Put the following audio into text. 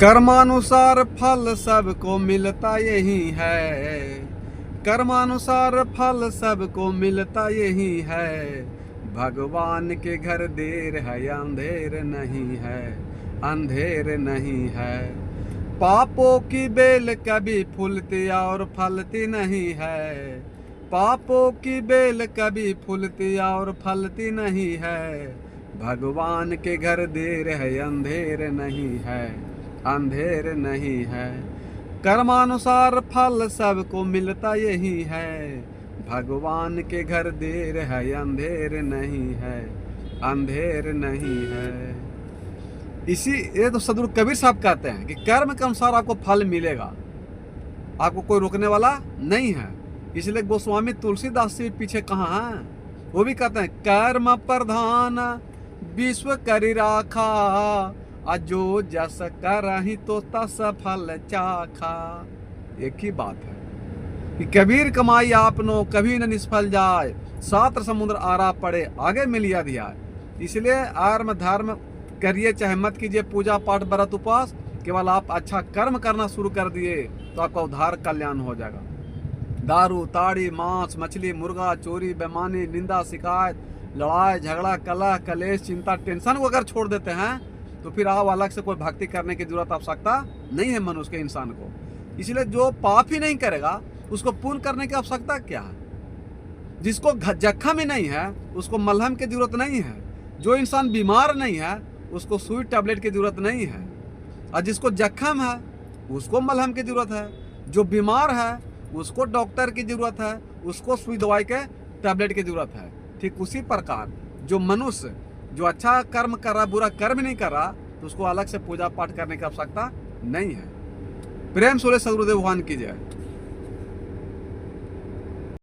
कर्मानुसार फल सबको मिलता यही है। कर्मानुसार फल सबको मिलता यही है। भगवान के घर देर है, अंधेर नहीं है, अंधेर नहीं है। पापों की बेल कभी फूलती और फलती नहीं है। पापों की बेल कभी फूलती और फलती नहीं है। भगवान के घर देर है, अंधेर नहीं है, अंधेर नहीं है। कर्मानुसार फल सबको मिलता यही है। भगवान के घर देर है, अंधेर नहीं है, अंधेर नहीं है। इसी ये तो सदगुरु कबीर साहब कहते हैं कि कर्म के अनुसार आपको फल मिलेगा, आपको कोई रोकने वाला नहीं है। इसलिए गोस्वामी तुलसीदास जी पीछे कहाँ हैं, वो भी कहते हैं कर्म प्रधान विश्व करि राखा, अजो जस करहि तो तस फल चाखा। एक ही बात है कि कबीर कमाई आपनो कभी न निष्फल जाए, सात समुद्र आरा पड़े आगे मिलिया दिया। इसलिए आर्म धर्म करिए चाहे मत कीजिए, पूजा पाठ व्रत उपवास, केवल आप अच्छा कर्म करना शुरू कर दिए तो आपका उद्धार कल्याण हो जाएगा। दारू ताड़ी मांस मछली मुर्गा चोरी बेईमानी निंदा शिकायत लड़ाई झगड़ा कलह कलेश चिंता टेंशन को अगर छोड़ देते हैं तो फिर आप अलग से कोई भक्ति करने की जरूरत आवश्यकता नहीं है मनुष्य के इंसान को। इसलिए जो पाप ही नहीं करेगा उसको पुण्य करने की आवश्यकता क्या है। जिसको जख्म ही नहीं है उसको मलहम की जरूरत नहीं है। जो इंसान बीमार नहीं है उसको सुई टैबलेट की जरूरत नहीं है, और जिसको जख्म है उसको मलहम की जरूरत है। जो बीमार है उसको डॉक्टर की जरूरत है, उसको सुई दवाई के टैबलेट की जरूरत है। ठीक उसी प्रकार जो मनुष्य जो अच्छा कर्म कर रहा बुरा कर्म नहीं कर रहा तो उसको अलग से पूजा पाठ करने की आवश्यकता नहीं है। प्रेम सूर्य सदगुरुदेव भगवान की जय।